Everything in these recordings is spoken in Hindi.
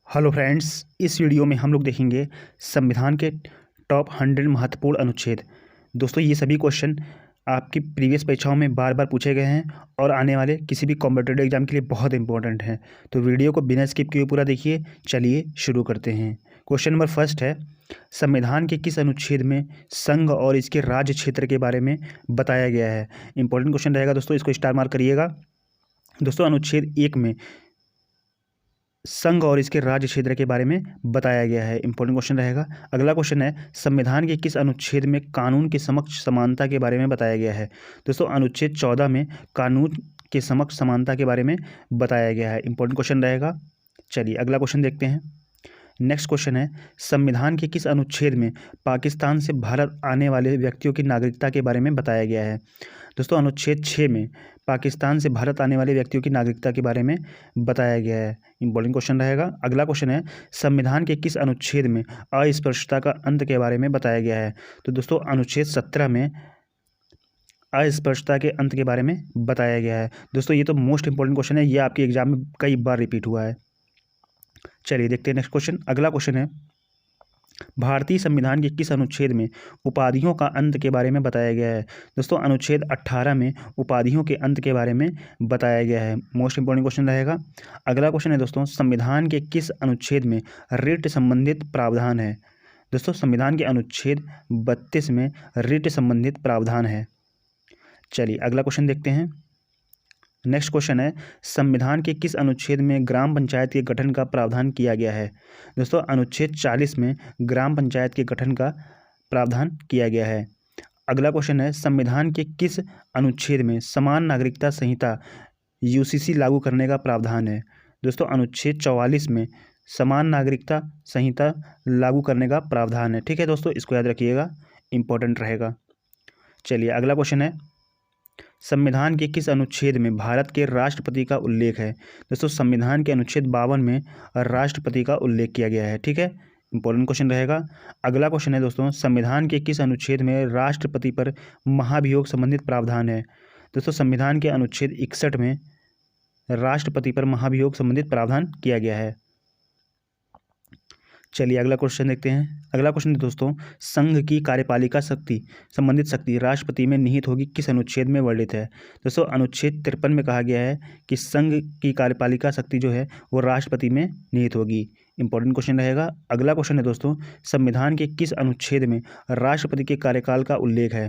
हेलो फ्रेंड्स, इस वीडियो में हम लोग देखेंगे संविधान के टॉप 100 महत्वपूर्ण अनुच्छेद। दोस्तों, ये सभी क्वेश्चन आपकी प्रीवियस परीक्षाओं में बार बार पूछे गए हैं और आने वाले किसी भी कॉम्पिटिटिव एग्जाम के लिए बहुत इंपॉर्टेंट हैं। तो वीडियो को बिना स्किप किए पूरा देखिए। चलिए शुरू करते हैं। क्वेश्चन नंबर फर्स्ट है, संविधान के किस अनुच्छेद में संघ और इसके राज्य क्षेत्र के बारे में बताया गया है। इंपॉर्टेंट क्वेश्चन रहेगा दोस्तों, इसको स्टार मार्क करिएगा। दोस्तों, अनुच्छेद 1 में संघ और इसके राज्य क्षेत्र के बारे में बताया गया है। इंपॉर्टेंट क्वेश्चन रहेगा। अगला क्वेश्चन है, संविधान के किस अनुच्छेद में कानून के समक्ष समानता के बारे में बताया गया है। दोस्तों, अनुच्छेद 14 में कानून के समक्ष समानता के बारे में बताया गया है। इंपॉर्टेंट क्वेश्चन रहेगा। चलिए अगला क्वेश्चन देखते हैं। नेक्स्ट क्वेश्चन है, संविधान के किस अनुच्छेद में पाकिस्तान से भारत आने वाले व्यक्तियों की नागरिकता के बारे में बताया गया है। दोस्तों, अनुच्छेद 6 में पाकिस्तान से भारत आने वाले व्यक्तियों की नागरिकता के बारे में बताया गया है। इंपॉर्टेंट क्वेश्चन रहेगा। अगला क्वेश्चन है, संविधान के किस अनुच्छेद में अस्पृश्यता का अंत के बारे में बताया गया है। तो दोस्तों, अनुच्छेद 17 में अस्पृश्यता के अंत के बारे में बताया गया है। दोस्तों, ये तो मोस्ट इंपॉर्टेंट क्वेश्चन है, ये आपके एग्जाम में कई बार रिपीट हुआ है। चलिए देखते हैं नेक्स्ट क्वेश्चन। अगला क्वेश्चन है, भारतीय संविधान के किस अनुच्छेद में उपाधियों का अंत के बारे में बताया गया है। दोस्तों, अनुच्छेद 18 में उपाधियों के अंत के बारे में बताया गया है। मोस्ट इंपॉर्टेंट क्वेश्चन रहेगा। अगला क्वेश्चन है दोस्तों, संविधान के किस अनुच्छेद में रिट संबंधित प्रावधान है। दोस्तों, संविधान के अनुच्छेद 32 में रिट संबंधित प्रावधान है। चलिए अगला क्वेश्चन देखते हैं। नेक्स्ट क्वेश्चन है, संविधान के किस अनुच्छेद में ग्राम पंचायत के गठन का प्रावधान किया गया है। दोस्तों, अनुच्छेद 40 में ग्राम पंचायत के गठन का प्रावधान किया गया है। अगला क्वेश्चन है, संविधान के किस अनुच्छेद में समान नागरिकता संहिता यूसीसी लागू करने का प्रावधान है। दोस्तों, अनुच्छेद 44 में समान नागरिकता संहिता लागू करने का प्रावधान है। ठीक है दोस्तों, इसको याद रखिएगा, इंपॉर्टेंट रहेगा। चलिए अगला क्वेश्चन है, संविधान के किस अनुच्छेद में भारत के राष्ट्रपति का उल्लेख है। दोस्तों, संविधान के अनुच्छेद 52 में राष्ट्रपति का उल्लेख किया गया है। ठीक है, इंपॉर्टेंट क्वेश्चन रहेगा। अगला क्वेश्चन है दोस्तों, संविधान के किस अनुच्छेद में राष्ट्रपति पर महाभियोग संबंधित प्रावधान है। दोस्तों, संविधान के अनुच्छेद 61 में राष्ट्रपति पर महाभियोग संबंधित प्रावधान किया गया है। चलिए अगला क्वेश्चन देखते हैं। अगला क्वेश्चन है दोस्तों, संघ की कार्यपालिका शक्ति संबंधित शक्ति राष्ट्रपति में निहित होगी किस अनुच्छेद में वर्णित है। दोस्तों, अनुच्छेद 53 में कहा गया है कि संघ की कार्यपालिका शक्ति जो है वो राष्ट्रपति में निहित होगी। इंपॉर्टेंट क्वेश्चन रहेगा। अगला क्वेश्चन है दोस्तों, संविधान के किस अनुच्छेद में राष्ट्रपति के कार्यकाल का उल्लेख है।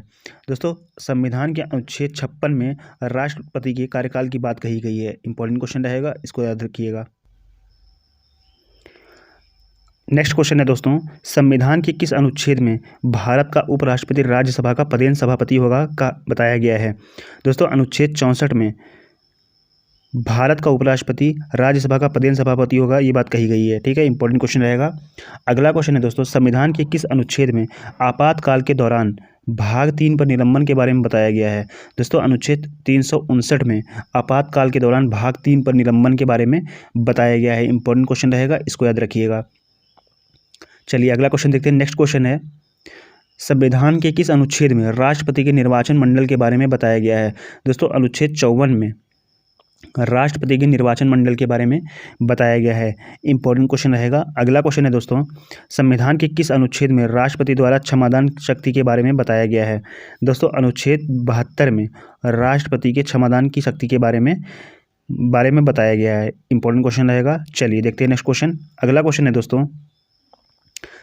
दोस्तों, संविधान के अनुच्छेद 56 में राष्ट्रपति के कार्यकाल की बात कही गई है। इंपॉर्टेंट क्वेश्चन रहेगा, इसको याद रखिएगा। नेक्स्ट क्वेश्चन है दोस्तों, संविधान के किस अनुच्छेद में भारत का उपराष्ट्रपति राज्यसभा का पदेन सभापति होगा का बताया गया है। दोस्तों, अनुच्छेद 64 में भारत का उपराष्ट्रपति राज्यसभा का पदेन सभापति होगा, ये बात कही गई है। ठीक है, इंपॉर्टेंट क्वेश्चन रहेगा। अगला क्वेश्चन है दोस्तों, संविधान के किस अनुच्छेद में आपातकाल के दौरान भाग 3 पर निलंबन के बारे में बताया गया है। दोस्तों, अनुच्छेद 359 में आपातकाल के दौरान भाग 3 पर निलंबन के बारे में बताया गया है। इंपॉर्टेंट क्वेश्चन रहेगा, इसको याद रखिएगा। चलिए अगला क्वेश्चन देखते हैं। नेक्स्ट क्वेश्चन है, संविधान के किस अनुच्छेद में राष्ट्रपति के निर्वाचन मंडल के बारे में बताया गया है। दोस्तों, अनुच्छेद 54 में राष्ट्रपति के निर्वाचन मंडल के बारे में बताया गया है। इंपॉर्टेंट क्वेश्चन रहेगा। अगला क्वेश्चन है दोस्तों, संविधान के किस अनुच्छेद में राष्ट्रपति द्वारा क्षमादान शक्ति के बारे में बताया गया है। दोस्तों, अनुच्छेद 72 में राष्ट्रपति के क्षमादान की शक्ति के बारे में बताया गया है। इंपॉर्टेंट क्वेश्चन रहेगा। चलिए देखते हैं नेक्स्ट क्वेश्चन। अगला क्वेश्चन है दोस्तों,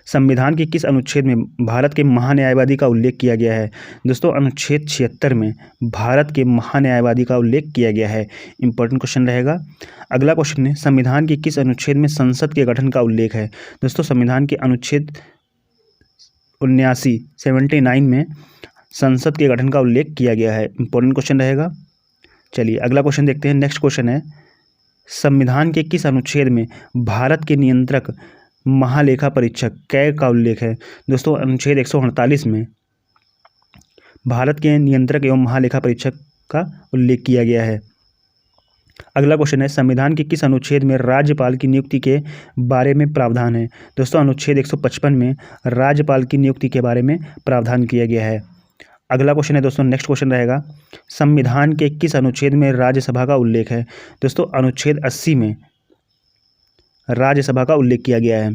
संविधान के किस अनुच्छेद में भारत के महान्यायवादी का उल्लेख किया गया है। दोस्तों, अनुच्छेद 76 में भारत के महान्यायवादी का उल्लेख किया गया है। इंपॉर्टेंट क्वेश्चन रहेगा। अगला क्वेश्चन है, संविधान के किस अनुच्छेद में संसद के गठन का उल्लेख है। दोस्तों, संविधान के अनुच्छेद 79 में संसद के गठन का उल्लेख किया गया है। इंपॉर्टेंट क्वेश्चन रहेगा। चलिए अगला क्वेश्चन देखते हैं। नेक्स्ट क्वेश्चन है, संविधान के किस अनुच्छेद में भारत के नियंत्रक महालेखा परीक्षक कैग का उल्लेख है। दोस्तों, अनुच्छेद 148 में भारत के नियंत्रक एवं महालेखा परीक्षक का उल्लेख किया गया है। अगला क्वेश्चन है, संविधान के किस अनुच्छेद में राज्यपाल की नियुक्ति के बारे में प्रावधान है। दोस्तों, अनुच्छेद 155 में राज्यपाल की नियुक्ति के बारे में प्रावधान किया गया है। अगला क्वेश्चन है दोस्तों, नेक्स्ट क्वेश्चन रहेगा, संविधान के किस अनुच्छेद में राज्यसभा का उल्लेख है। दोस्तों, अनुच्छेद 80 में राज्यसभा का उल्लेख किया गया है।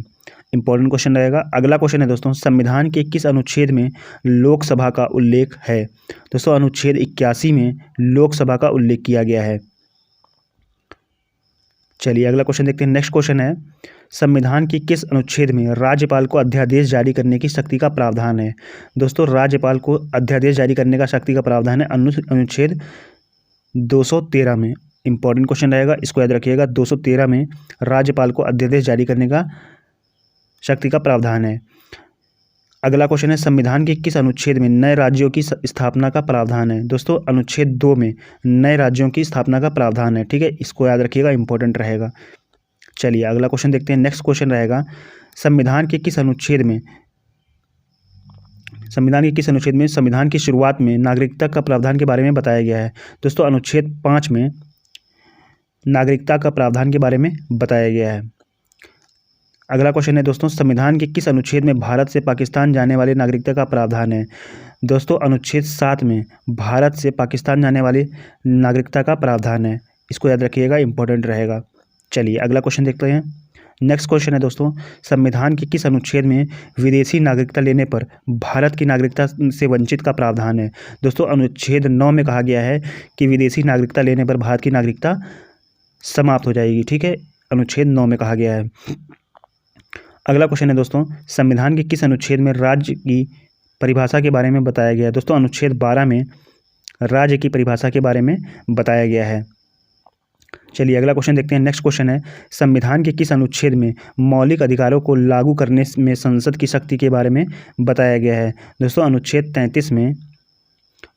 इंपॉर्टेंट क्वेश्चन रहेगा। अगला क्वेश्चन है दोस्तों, संविधान के किस अनुच्छेद में लोकसभा का उल्लेख है? दोस्तों अनुच्छेद 81 में लोकसभा का उल्लेख किया गया है। चलिए अगला क्वेश्चन देखते हैं। नेक्स्ट क्वेश्चन है, संविधान के किस अनुच्छेद में राज्यपाल को अध्यादेश जारी करने की शक्ति का प्रावधान है? दोस्तों राज्यपाल को अध्यादेश जारी करने का शक्ति का प्रावधान है अनुच्छेद 213 में। इंपॉर्टेंट क्वेश्चन रहेगा, इसको याद रखिएगा। 213 में राज्यपाल को अध्यादेश जारी करने का शक्ति का प्रावधान है। अगला क्वेश्चन है, संविधान के किस अनुच्छेद में नए राज्यों की स्थापना का प्रावधान है? दोस्तों अनुच्छेद 2 में नए राज्यों की स्थापना का प्रावधान है। ठीक है, इसको याद रखिएगा, इंपॉर्टेंट रहेगा। चलिए अगला क्वेश्चन देखते हैं। नेक्स्ट क्वेश्चन रहेगा, संविधान के किस अनुच्छेद में संविधान की शुरुआत में नागरिकता का प्रावधान के बारे में बताया गया है? दोस्तों अनुच्छेद 5 में नागरिकता का प्रावधान के बारे में बताया गया है। अगला क्वेश्चन है दोस्तों, संविधान के किस अनुच्छेद में भारत से पाकिस्तान जाने वाले नागरिकता का प्रावधान है? दोस्तों अनुच्छेद 7 में भारत से पाकिस्तान जाने वाली नागरिकता का प्रावधान है। इसको याद रखिएगा, इंपॉर्टेंट रहेगा। चलिए अगला क्वेश्चन देखते हैं। नेक्स्ट क्वेश्चन है दोस्तों, संविधान के किस अनुच्छेद में विदेशी नागरिकता लेने पर भारत की नागरिकता से वंचित का प्रावधान है? दोस्तों अनुच्छेद 9 में कहा गया है कि विदेशी नागरिकता लेने पर भारत की नागरिकता समाप्त हो जाएगी। ठीक है, अनुच्छेद 9 में कहा गया है। अगला क्वेश्चन है दोस्तों, संविधान के किस अनुच्छेद में राज्य की परिभाषा के बारे में बताया गया है? दोस्तों अनुच्छेद 12 में राज्य की परिभाषा के बारे में बताया गया है। चलिए अगला क्वेश्चन देखते हैं। नेक्स्ट क्वेश्चन है, संविधान के किस अनुच्छेद में मौलिक अधिकारों को लागू करने में संसद की शक्ति के बारे में बताया गया है? दोस्तों अनुच्छेद 33 में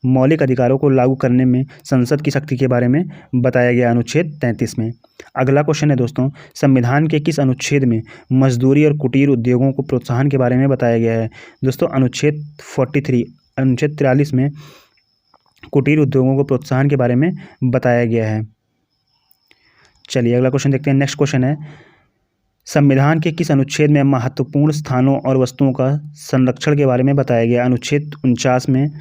मौलिक अधिकारों को लागू करने में संसद की शक्ति के बारे में बताया गया, अनुच्छेद 33 में। अगला क्वेश्चन है दोस्तों, संविधान के किस अनुच्छेद में मजदूरी और कुटीर उद्योगों को प्रोत्साहन के बारे में बताया गया है? दोस्तों अनुच्छेद 43 में कुटीर उद्योगों को प्रोत्साहन के बारे में बताया गया है। चलिए अगला क्वेश्चन देखते हैं। नेक्स्ट क्वेश्चन है, संविधान के किस अनुच्छेद में महत्वपूर्ण स्थानों और वस्तुओं का संरक्षण के बारे में बताया गया? अनुच्छेद 49 में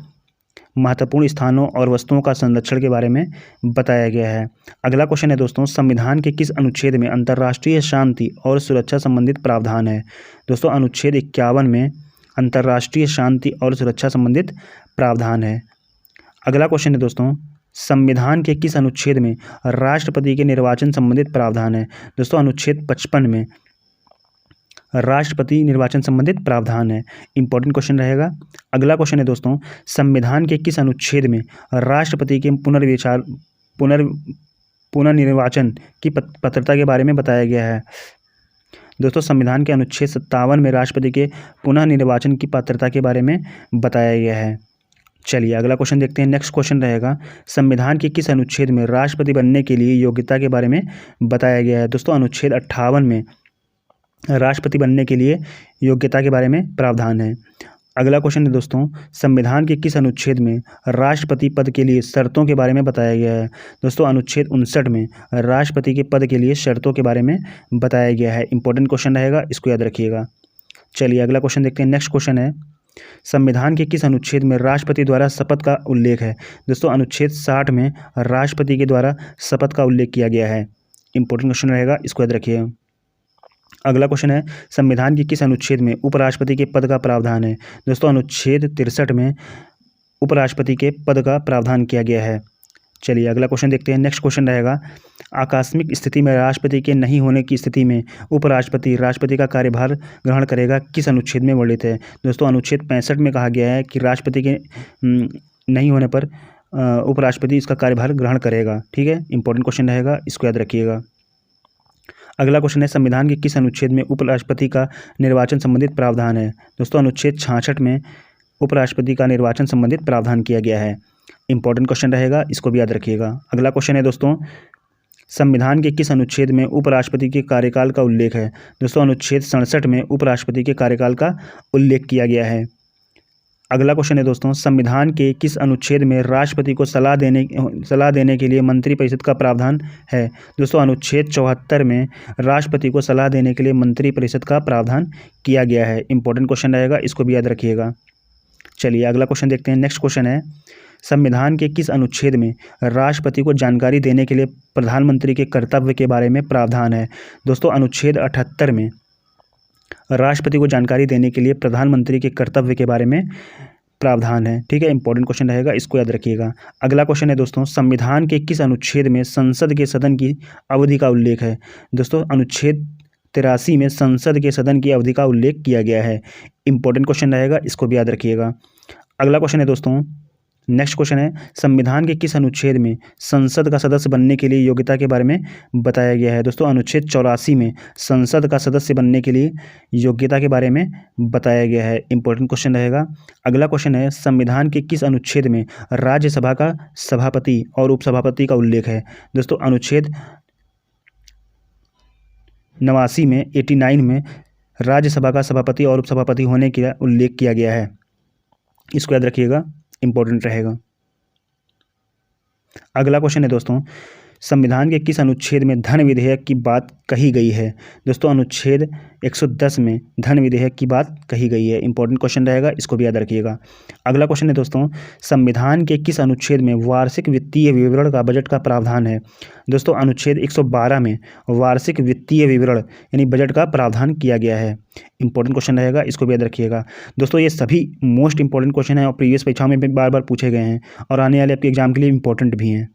महत्वपूर्ण स्थानों और वस्तुओं का संरक्षण के बारे में बताया गया है। अगला क्वेश्चन है दोस्तों, संविधान के किस अनुच्छेद में अंतर्राष्ट्रीय शांति और सुरक्षा संबंधित प्रावधान है? दोस्तों अनुच्छेद 51 में अंतर्राष्ट्रीय शांति और सुरक्षा संबंधित प्रावधान है। अगला क्वेश्चन है दोस्तों, संविधान के किस अनुच्छेद में राष्ट्रपति के निर्वाचन संबंधित प्रावधान है? दोस्तों अनुच्छेद 55 में राष्ट्रपति निर्वाचन संबंधित प्रावधान है। इंपॉर्टेंट क्वेश्चन रहेगा। अगला क्वेश्चन है दोस्तों, संविधान के किस अनुच्छेद में राष्ट्रपति के पुनर्निर्वाचन की पात्रता के बारे में बताया गया है? दोस्तों संविधान के अनुच्छेद 57 में राष्ट्रपति के पुनः निर्वाचन की पात्रता के बारे में बताया गया है। चलिए अगला क्वेश्चन देखते हैं। नेक्स्ट क्वेश्चन रहेगा, संविधान के किस अनुच्छेद में राष्ट्रपति बनने के लिए योग्यता के बारे में बताया गया है? दोस्तों अनुच्छेद 58 में राष्ट्रपति बनने के लिए योग्यता के बारे में प्रावधान है। अगला क्वेश्चन है दोस्तों, संविधान के किस अनुच्छेद में राष्ट्रपति पद के लिए शर्तों के बारे में बताया गया है? दोस्तों अनुच्छेद 59 में राष्ट्रपति के पद के लिए शर्तों के बारे में बताया गया है। इंपॉर्टेंट क्वेश्चन रहेगा, इसको याद रखिएगा। चलिए अगला क्वेश्चन देखते हैं। नेक्स्ट क्वेश्चन है, संविधान के किस अनुच्छेद में राष्ट्रपति द्वारा शपथ का उल्लेख है? दोस्तों अनुच्छेद 60 में राष्ट्रपति के द्वारा शपथ का उल्लेख किया गया है। इंपॉर्टेंट क्वेश्चन रहेगा, इसको याद रखिए। अगला क्वेश्चन है, संविधान के किस अनुच्छेद में उपराष्ट्रपति के पद का प्रावधान है? दोस्तों अनुच्छेद 63 में उपराष्ट्रपति के पद का प्रावधान किया गया है। चलिए अगला क्वेश्चन देखते हैं। नेक्स्ट क्वेश्चन रहेगा, आकस्मिक स्थिति में राष्ट्रपति के नहीं होने की स्थिति में उपराष्ट्रपति राष्ट्रपति का कार्यभार ग्रहण करेगा, किस अनुच्छेद में वर्णित है? दोस्तों अनुच्छेद 65 में कहा गया है कि राष्ट्रपति के नहीं होने पर उपराष्ट्रपति इसका कार्यभार ग्रहण करेगा। ठीक है, इंपॉर्टेंट क्वेश्चन रहेगा, इसको याद रखिएगा। अगला क्वेश्चन है, संविधान के किस अनुच्छेद में उपराष्ट्रपति का निर्वाचन संबंधित प्रावधान है? दोस्तों अनुच्छेद 66 में उपराष्ट्रपति का निर्वाचन संबंधित प्रावधान किया गया है। इंपॉर्टेंट क्वेश्चन रहेगा, इसको भी याद रखिएगा। अगला क्वेश्चन है दोस्तों, संविधान के किस अनुच्छेद में उपराष्ट्रपति के कार्यकाल का उल्लेख है? दोस्तों अनुच्छेद 67 में उपराष्ट्रपति के कार्यकाल का उल्लेख किया गया है। अगला क्वेश्चन है दोस्तों, संविधान के किस अनुच्छेद में राष्ट्रपति को सलाह देने के लिए मंत्रिपरिषद का प्रावधान है? दोस्तों अनुच्छेद 74 में राष्ट्रपति को सलाह देने के लिए मंत्रिपरिषद का प्रावधान किया गया है। इंपॉर्टेंट क्वेश्चन रहेगा, इसको भी याद रखिएगा। चलिए अगला क्वेश्चन देखते हैं। नेक्स्ट क्वेश्चन है, संविधान के किस अनुच्छेद में राष्ट्रपति को जानकारी देने के लिए प्रधानमंत्री के कर्तव्य के बारे में प्रावधान है? दोस्तों अनुच्छेद 78 में राष्ट्रपति को जानकारी देने के लिए प्रधानमंत्री के कर्तव्य के बारे में प्रावधान है। ठीक है, इंपॉर्टेंट क्वेश्चन रहेगा, इसको याद रखिएगा। अगला क्वेश्चन है दोस्तों, संविधान के किस अनुच्छेद में संसद के सदन की अवधि का उल्लेख है? दोस्तों अनुच्छेद 83 में संसद के सदन की अवधि का उल्लेख किया गया है। इंपॉर्टेंट क्वेश्चन रहेगा, इसको भी याद रखिएगा। अगला क्वेश्चन है दोस्तों, नेक्स्ट क्वेश्चन है, संविधान के किस अनुच्छेद में संसद का सदस्य बनने के लिए योग्यता के बारे में बताया गया है? दोस्तों अनुच्छेद 84 में संसद का सदस्य बनने के लिए योग्यता के बारे में बताया गया है। इंपॉर्टेंट क्वेश्चन रहेगा। अगला क्वेश्चन है, संविधान के किस अनुच्छेद में राज्यसभा का सभापति और उपसभापति का उल्लेख है? दोस्तों अनुच्छेद 89 में 89 में राज्यसभा का सभापति और उपसभापति होने का उल्लेख किया गया है। इसको याद रखिएगा, इंपॉर्टेंट रहेगा। अगला क्वेश्चन है दोस्तों, संविधान के किस अनुच्छेद में धन विधेयक की बात कही गई है? दोस्तों अनुच्छेद 110 में धन विधेयक की बात कही गई है। इंपॉर्टेंट क्वेश्चन रहेगा, इसको भी याद रखिएगा। अगला क्वेश्चन है दोस्तों, संविधान के किस अनुच्छेद में वार्षिक वित्तीय विवरण का बजट का प्रावधान है? दोस्तों अनुच्छेद 112 में वार्षिक वित्तीय विवरण यानी बजट का प्रावधान किया गया है। इंपॉर्टेंट क्वेश्चन रहेगा, इसको भी याद रखिएगा। दोस्तों ये सभी मोस्ट इंपॉर्टेंट क्वेश्चन हैं और प्रीवियस परीक्षाओं में भी बार बार पूछे गए हैं और आने वाले आपके एग्जाम के लिए इंपॉर्टेंट भी हैं।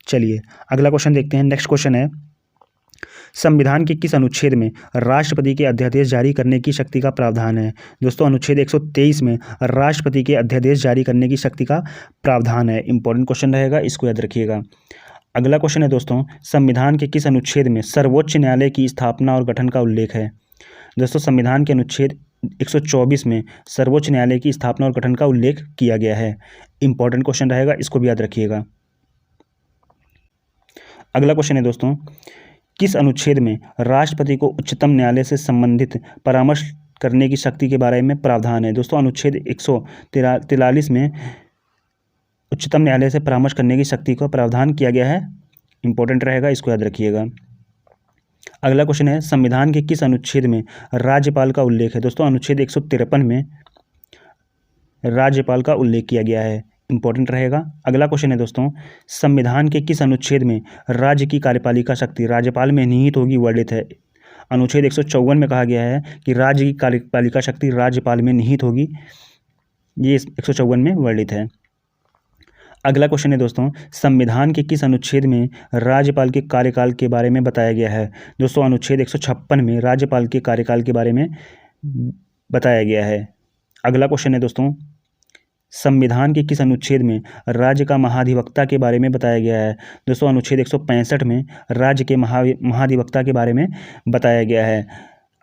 चलिए अगला क्वेश्चन देखते हैं। नेक्स्ट क्वेश्चन है, संविधान के किस अनुच्छेद में राष्ट्रपति के अध्यादेश जारी करने की शक्ति का प्रावधान है? दोस्तों अनुच्छेद 123 में राष्ट्रपति के अध्यादेश जारी करने की शक्ति का प्रावधान है। इंपॉर्टेंट क्वेश्चन रहेगा, इसको याद रखिएगा। अगला क्वेश्चन है दोस्तों, संविधान के किस अनुच्छेद में सर्वोच्च न्यायालय की स्थापना और गठन का उल्लेख है? दोस्तों संविधान के अनुच्छेद 124 में सर्वोच्च न्यायालय की स्थापना और गठन का उल्लेख किया गया है। इंपॉर्टेंट क्वेश्चन रहेगा, इसको भी याद रखिएगा। अगला क्वेश्चन है दोस्तों, किस अनुच्छेद में राष्ट्रपति को उच्चतम न्यायालय से संबंधित परामर्श करने की शक्ति के बारे में प्रावधान है? दोस्तों अनुच्छेद 143 में उच्चतम न्यायालय से परामर्श करने की शक्ति को प्रावधान किया गया है। इंपॉर्टेंट रहेगा, इसको याद रखिएगा। अगला क्वेश्चन है, संविधान के किस अनुच्छेद में राज्यपाल का उल्लेख है? दोस्तों अनुच्छेद 153 में राज्यपाल का उल्लेख किया गया है। इंपॉर्टेंट रहेगा। अगला क्वेश्चन है दोस्तों, संविधान के किस अनुच्छेद में राज्य की कार्यपालिका शक्ति राज्यपाल में निहित होगी वर्णित है? अनुच्छेद 154 में कहा गया है कि राज्य की कार्यपालिका शक्ति राज्यपाल में निहित होगी, ये 154 में वर्णित है। अगला क्वेश्चन है दोस्तों, संविधान के किस अनुच्छेद में राज्यपाल के कार्यकाल के बारे में बताया गया है? दोस्तों अनुच्छेद 156 में राज्यपाल के कार्यकाल के बारे में बताया गया है। अगला क्वेश्चन है दोस्तों, संविधान के किस अनुच्छेद में राज्य का महाधिवक्ता के बारे में बताया गया है? दोस्तों अनुच्छेद 165 में राज्य के महाधिवक्ता के बारे में बताया गया है।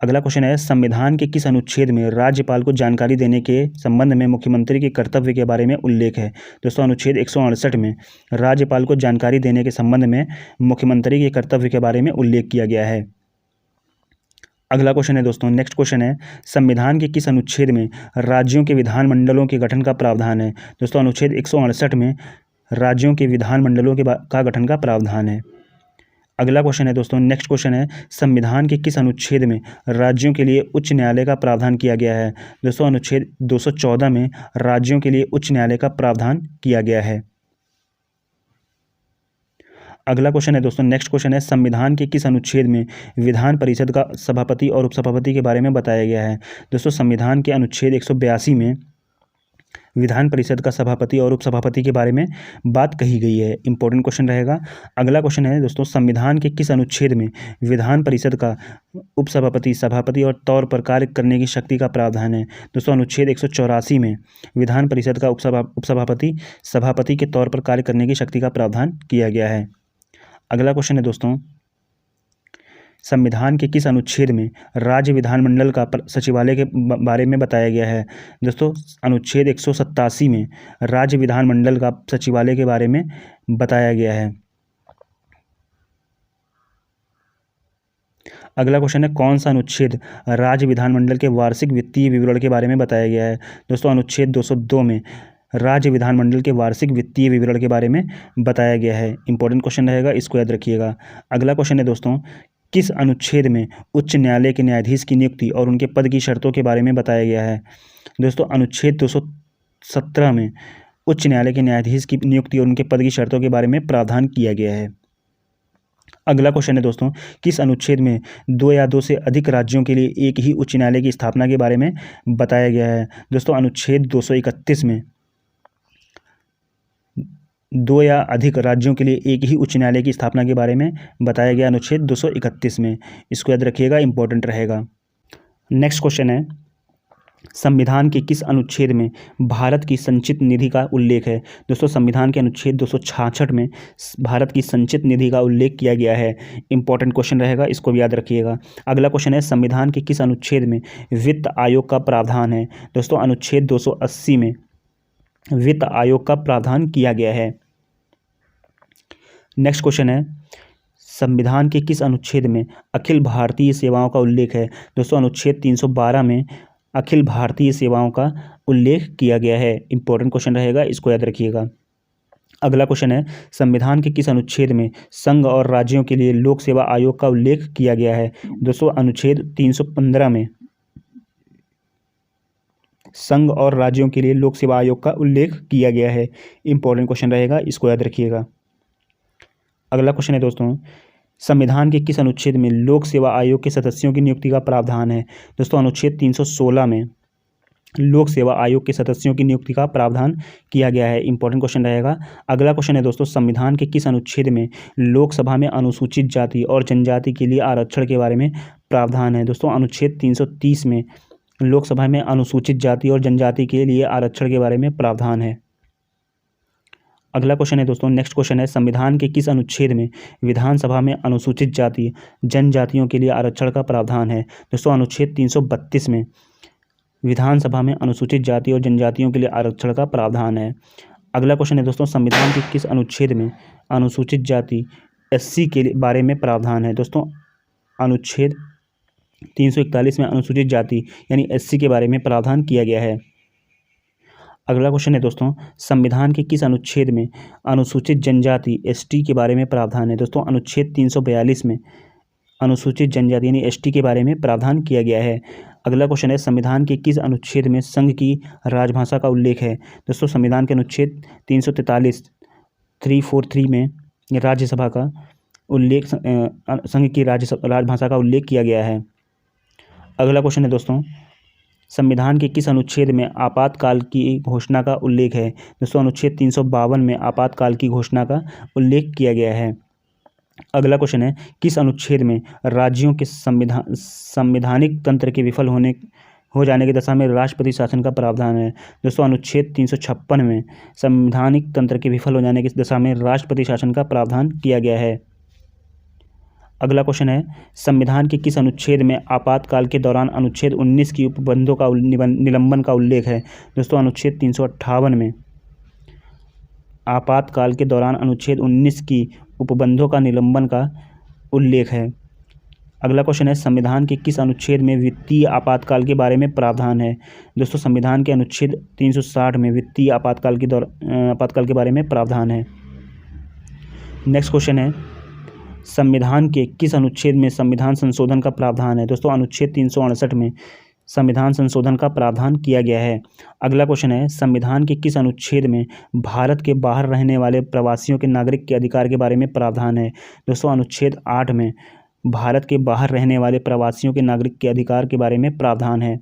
अगला क्वेश्चन है, संविधान के किस अनुच्छेद में राज्यपाल को जानकारी देने के संबंध में मुख्यमंत्री के कर्तव्य के बारे में उल्लेख है? दोस्तों अनुच्छेद 168 में राज्यपाल को जानकारी देने के संबंध में मुख्यमंत्री के कर्तव्य के बारे में उल्लेख किया गया है। अगला क्वेश्चन है दोस्तों, नेक्स्ट क्वेश्चन है, संविधान के किस अनुच्छेद में राज्यों के विधानमंडलों के गठन का प्रावधान है? दोस्तों अनुच्छेद 168 में राज्यों के विधानमंडलों का गठन का प्रावधान है। अगला क्वेश्चन है दोस्तों, नेक्स्ट क्वेश्चन है, संविधान के किस अनुच्छेद में राज्यों के लिए उच्च न्यायालय का प्रावधान किया गया है? दोस्तों अनुच्छेद 214 में राज्यों के लिए उच्च न्यायालय का प्रावधान किया गया है। अगला क्वेश्चन है दोस्तों, नेक्स्ट क्वेश्चन है, संविधान के किस अनुच्छेद में विधान परिषद का सभापति और उपसभापति के बारे में बताया गया है? दोस्तों संविधान के अनुच्छेद 182 में विधान परिषद का सभापति और उपसभापति के बारे में बात कही गई है। इंपॉर्टेंट क्वेश्चन रहेगा। अगला क्वेश्चन है दोस्तों, संविधान के किस अनुच्छेद में विधान परिषद का उपसभापति सभापति और तौर पर कार्य करने की शक्ति का प्रावधान है? दोस्तों अनुच्छेद 184 में विधान परिषद का उपसभापति सभापति के तौर पर कार्य करने की शक्ति का प्रावधान किया गया है। अगला क्वेश्चन है दोस्तों, संविधान के किस अनुच्छेद में राज्य विधानमंडल का सचिवालय के बारे में बताया गया है? दोस्तों अनुच्छेद 187 में राज्य विधानमंडल का सचिवालय के बारे में बताया गया है। अगला क्वेश्चन है, कौन सा अनुच्छेद राज्य विधानमंडल के वार्षिक वित्तीय विवरण के बारे में बताया गया है? दोस्तों अनुच्छेद 202 में राज्य विधानमंडल के वार्षिक वित्तीय विवरण के बारे में बताया गया है। इंपॉर्टेंट क्वेश्चन रहेगा, इसको याद रखिएगा। अगला क्वेश्चन है दोस्तों, किस अनुच्छेद में उच्च न्यायालय के न्यायाधीश की नियुक्ति और उनके पद की शर्तों के बारे में बताया गया है? दोस्तों अनुच्छेद 217 में उच्च न्यायालय के न्यायाधीश की नियुक्ति और उनके पद की शर्तों के बारे में प्रावधान किया गया है। अगला क्वेश्चन है दोस्तों, किस अनुच्छेद में दो या दो से अधिक राज्यों के लिए एक ही उच्च न्यायालय की स्थापना के बारे में बताया गया है? दोस्तों अनुच्छेद 231 में दो या अधिक राज्यों के लिए एक ही उच्च न्यायालय की स्थापना के बारे में बताया गया, अनुच्छेद 231 में। इसको याद रखिएगा, इंपॉर्टेंट रहेगा। नेक्स्ट क्वेश्चन है, संविधान के किस अनुच्छेद में भारत की संचित निधि का उल्लेख है? दोस्तों संविधान के अनुच्छेद 266 में भारत की संचित निधि का उल्लेख किया गया है। इंपॉर्टेंट क्वेश्चन रहेगा, इसको भी याद रखिएगा। अगला क्वेश्चन है, संविधान के किस अनुच्छेद में वित्त आयोग का प्रावधान है? दोस्तों अनुच्छेद 280 में वित्त आयोग का प्रावधान किया गया है। नेक्स्ट क्वेश्चन है, संविधान के किस अनुच्छेद में अखिल भारतीय सेवाओं का उल्लेख है? दोस्तों अनुच्छेद 312 में अखिल भारतीय सेवाओं का उल्लेख किया गया है। इंपॉर्टेंट क्वेश्चन रहेगा, इसको याद रखिएगा। अगला क्वेश्चन है, संविधान के किस अनुच्छेद में संघ और राज्यों के लिए लोक सेवा आयोग का उल्लेख किया गया है? दोस्तों अनुच्छेद 315 में संघ और राज्यों के लिए लोक सेवा आयोग का उल्लेख किया गया है। इंपॉर्टेंट क्वेश्चन रहेगा, इसको याद रखिएगा। अगला क्वेश्चन है दोस्तों, संविधान के किस अनुच्छेद में लोक सेवा आयोग के सदस्यों की नियुक्ति का प्रावधान है? दोस्तों अनुच्छेद 316 में लोक सेवा आयोग के सदस्यों की नियुक्ति का प्रावधान किया गया है। इंपॉर्टेंट क्वेश्चन रहेगा। अगला क्वेश्चन है दोस्तों, संविधान के किस अनुच्छेद में लोकसभा में अनुसूचित जाति और जनजाति के लिए आरक्षण के बारे में प्रावधान है? दोस्तों अनुच्छेद 330 में लोकसभा में अनुसूचित जाति और जनजाति के लिए आरक्षण के बारे में प्रावधान है। अगला क्वेश्चन है दोस्तों, नेक्स्ट क्वेश्चन है, संविधान के किस अनुच्छेद में विधानसभा में अनुसूचित जाति जनजातियों के लिए आरक्षण का प्रावधान है? दोस्तों अनुच्छेद 332 में विधानसभा में अनुसूचित जाति और जनजातियों के लिए आरक्षण का प्रावधान है। अगला क्वेश्चन है दोस्तों, संविधान के किस अनुच्छेद में अनुसूचित जाति SC के बारे में प्रावधान है? दोस्तों अनुच्छेद 341 में अनुसूचित जाति यानी SC के बारे में प्रावधान किया गया है। अगला क्वेश्चन है दोस्तों, संविधान के किस अनुच्छेद में अनुसूचित जनजाति ST के बारे में प्रावधान है? दोस्तों अनुच्छेद 342 में अनुसूचित जनजाति यानी ST के बारे में प्रावधान किया गया है। अगला क्वेश्चन है, संविधान के किस अनुच्छेद में संघ की राजभाषा का उल्लेख है? दोस्तों संविधान के अनुच्छेद 343 में राज्यसभा का उल्लेख संघ की राजभाषा का उल्लेख किया गया है। अगला क्वेश्चन है दोस्तों, संविधान के किस अनुच्छेद में आपातकाल की घोषणा का उल्लेख है? दोस्तों अनुच्छेद 352 में आपातकाल की घोषणा का उल्लेख किया गया है। अगला क्वेश्चन है, किस अनुच्छेद में राज्यों के संवैधानिक तंत्र के विफल हो जाने की दशा में राष्ट्रपति शासन का प्रावधान है? दोस्तों अनुच्छेद 356 में संवैधानिक तंत्र के विफल हो जाने की दशा में राष्ट्रपति शासन का प्रावधान किया गया है। अगला क्वेश्चन है, संविधान के किस अनुच्छेद में आपातकाल के दौरान अनुच्छेद 19 की उपबंधों का निलंबन का उल्लेख है? दोस्तों अनुच्छेद 358 में आपातकाल के दौरान अनुच्छेद 19 की उपबंधों का निलंबन का उल्लेख है। अगला क्वेश्चन है, संविधान के किस अनुच्छेद में वित्तीय आपातकाल के बारे में प्रावधान है? दोस्तों संविधान के अनुच्छेद 360 में वित्तीय आपातकाल के बारे में प्रावधान है। नेक्स्ट क्वेश्चन है, संविधान के किस अनुच्छेद में संविधान संशोधन का प्रावधान है? दोस्तों अनुच्छेद 368 में संविधान संशोधन का प्रावधान किया गया है। अगला क्वेश्चन है, संविधान के किस अनुच्छेद में भारत के बाहर रहने वाले प्रवासियों के नागरिक के अधिकार के बारे में प्रावधान है? दोस्तों अनुच्छेद 8 में भारत के बाहर रहने वाले प्रवासियों के नागरिक के अधिकार के बारे में प्रावधान है।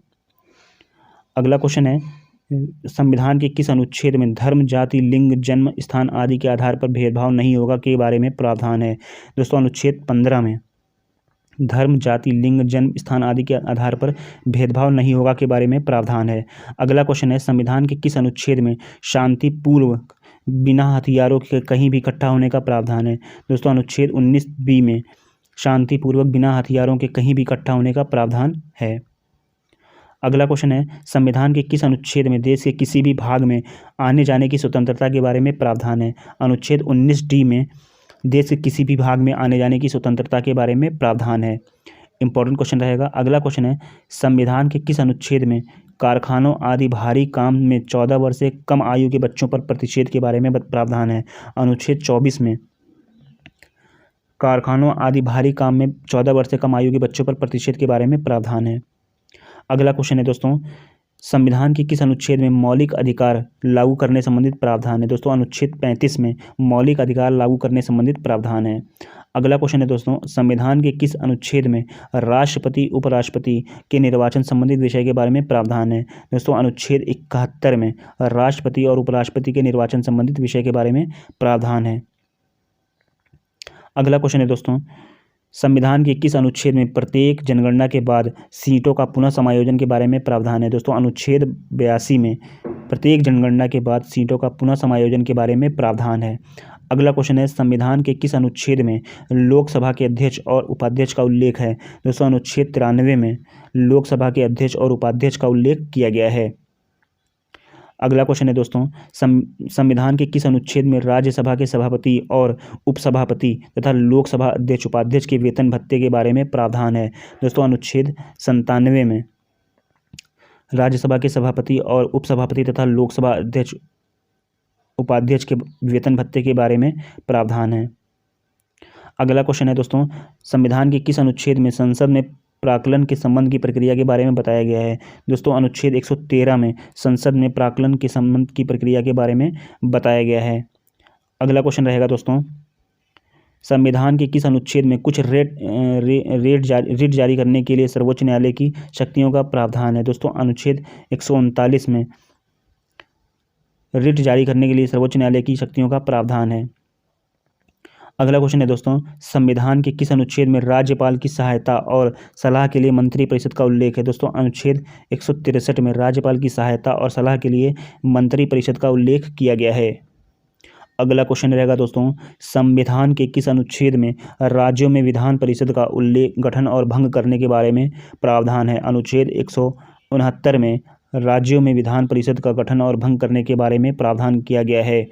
अगला क्वेश्चन है, संविधान के किस अनुच्छेद में धर्म, जाति, लिंग, जन्म स्थान आदि के आधार पर भेदभाव नहीं होगा के बारे में प्रावधान है? दोस्तों अनुच्छेद 15 में धर्म, जाति, लिंग, जन्म स्थान आदि के आधार पर भेदभाव नहीं होगा के बारे में प्रावधान है। अगला क्वेश्चन है, संविधान के किस अनुच्छेद में शांतिपूर्वक बिना हथियारों के कहीं भी इकट्ठा होने का प्रावधान है? दोस्तों अनुच्छेद 19B में शांतिपूर्वक बिना हथियारों के कहीं भी इकट्ठा होने का प्रावधान है। अगला क्वेश्चन है, संविधान के किस अनुच्छेद में देश के किसी भी भाग में आने जाने की स्वतंत्रता के बारे में प्रावधान है? अनुच्छेद 19D में देश के किसी भी भाग में आने जाने की स्वतंत्रता के बारे में प्रावधान है। इंपॉर्टेंट क्वेश्चन रहेगा। अगला क्वेश्चन है, संविधान के किस अनुच्छेद में कारखानों आदि भारी काम में 14 वर्ष से कम आयु के बच्चों पर प्रतिषेध के बारे में प्रावधान है? अनुच्छेद 24 में कारखानों आदि भारी काम में 14 वर्ष से कम आयु के बच्चों पर प्रतिषेध के बारे में प्रावधान है। अगला क्वेश्चन है दोस्तों, संविधान के किस अनुच्छेद में मौलिक अधिकार लागू करने संबंधित प्रावधान है? दोस्तों अनुच्छेद 35 में मौलिक अधिकार लागू करने संबंधित प्रावधान है। अगला क्वेश्चन है दोस्तों, संविधान के किस अनुच्छेद में राष्ट्रपति उपराष्ट्रपति के निर्वाचन संबंधित विषय के बारे में प्रावधान है? दोस्तों अनुच्छेद 71 में राष्ट्रपति और उपराष्ट्रपति के निर्वाचन संबंधित विषय के बारे में प्रावधान है। अगला क्वेश्चन है दोस्तों, संविधान के किस अनुच्छेद में प्रत्येक जनगणना के बाद सीटों का पुनः समायोजन के बारे में प्रावधान है? दोस्तों अनुच्छेद 82 में प्रत्येक जनगणना के बाद सीटों का पुनः समायोजन के बारे में प्रावधान है। अगला क्वेश्चन है, संविधान के किस अनुच्छेद में लोकसभा के अध्यक्ष और उपाध्यक्ष का उल्लेख है? दोस्तों अनुच्छेद 93 में लोकसभा के अध्यक्ष और उपाध्यक्ष का उल्लेख किया गया है। अगला क्वेश्चन है दोस्तों, संविधान के किस अनुच्छेद में राज्यसभा के सभापति और उपसभापति तथा लोकसभा अध्यक्ष उपाध्यक्ष के वेतन भत्ते के बारे में प्रावधान है? दोस्तों अनुच्छेद 97 में राज्यसभा के सभापति और उपसभापति तथा लोकसभा अध्यक्ष उपाध्यक्ष के वेतन भत्ते के बारे में प्रावधान है। अगला क्वेश्चन है दोस्तों, संविधान के किस अनुच्छेद में संसद में प्राक्कलन के संबंध की प्रक्रिया के बारे में बताया गया है? दोस्तों अनुच्छेद 113 में संसद में प्राक्कलन के संबंध की प्रक्रिया के बारे में बताया गया है। अगला क्वेश्चन रहेगा दोस्तों, संविधान के किस अनुच्छेद में कुछ रिट जारी करने के लिए सर्वोच्च न्यायालय की शक्तियों का प्रावधान है? दोस्तों अनुच्छेद 139 में रिट जारी करने के लिए सर्वोच्च न्यायालय की शक्तियों का प्रावधान है। अगला क्वेश्चन है दोस्तों, संविधान के किस अनुच्छेद में राज्यपाल की सहायता और सलाह के लिए मंत्रिपरिषद का उल्लेख है? दोस्तों अनुच्छेद 163 में राज्यपाल की सहायता और सलाह के लिए मंत्रिपरिषद का उल्लेख किया गया है। अगला क्वेश्चन रहेगा दोस्तों, संविधान के किस अनुच्छेद में राज्यों में विधान परिषद का उल्लेख गठन और भंग करने के बारे में प्रावधान है? अनुच्छेद 169 में राज्यों में विधान परिषद का गठन और भंग करने के बारे में प्रावधान किया गया है।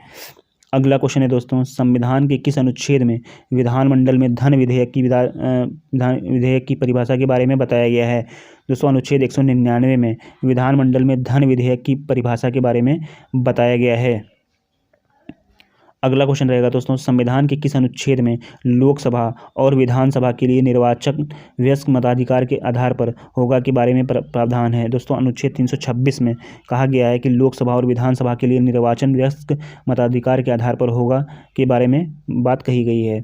अगला क्वेश्चन है दोस्तों, संविधान के किस अनुच्छेद में विधानमंडल में धन विधेयक की परिभाषा के बारे में बताया गया है? दोस्तों अनुच्छेद 199 में विधानमंडल में धन विधेयक की परिभाषा के बारे में बताया गया है। अगला क्वेश्चन रहेगा दोस्तों, संविधान के किस अनुच्छेद में लोकसभा और विधानसभा के लिए निर्वाचक वयस्क मताधिकार के आधार पर होगा के बारे में प्रावधान है? दोस्तों अनुच्छेद 326 में कहा गया है कि लोकसभा और विधानसभा के लिए निर्वाचन वयस्क मताधिकार के आधार पर होगा के बारे में बात कही गई है।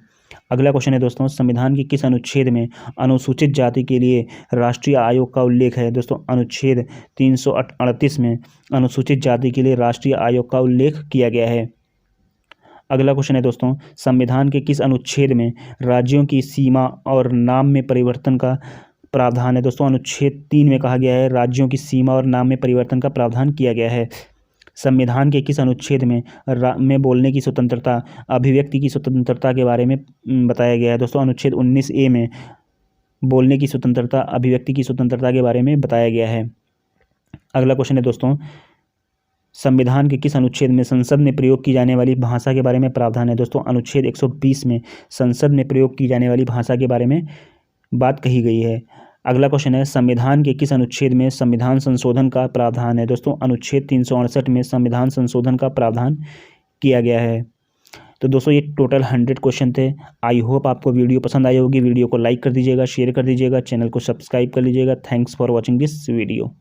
अगला क्वेश्चन है दोस्तों, संविधान के किस अनुच्छेद में अनुसूचित जाति के लिए राष्ट्रीय आयोग का उल्लेख है? दोस्तों अनुच्छेद 338 में अनुसूचित जाति के लिए राष्ट्रीय आयोग का उल्लेख किया गया है। अगला क्वेश्चन है दोस्तों, संविधान के किस अनुच्छेद में राज्यों की सीमा और नाम में परिवर्तन का प्रावधान है? दोस्तों अनुच्छेद 3 में कहा गया है राज्यों की सीमा और नाम में परिवर्तन का प्रावधान किया गया है। संविधान के किस अनुच्छेद में बोलने की स्वतंत्रता अभिव्यक्ति की स्वतंत्रता के बारे में बताया गया है? दोस्तों अनुच्छेद 19A में बोलने की स्वतंत्रता अभिव्यक्ति की स्वतंत्रता के बारे में बताया गया है। अगला क्वेश्चन है दोस्तों, संविधान के किस अनुच्छेद में संसद में प्रयोग की जाने वाली भाषा के बारे में प्रावधान है? दोस्तों अनुच्छेद 120 में संसद में प्रयोग की जाने वाली भाषा के बारे में बात कही गई है। अगला क्वेश्चन है, संविधान के किस अनुच्छेद में संविधान संशोधन का प्रावधान है? दोस्तों अनुच्छेद 368 में संविधान संशोधन का प्रावधान किया गया है। तो दोस्तों ये टोटल 100 क्वेश्चन थे। आई होप आपको वीडियो पसंद आई होगी। वीडियो को लाइक कर दीजिएगा, शेयर कर दीजिएगा, चैनल को सब्सक्राइब कर लीजिएगा। Thanks for watching this video.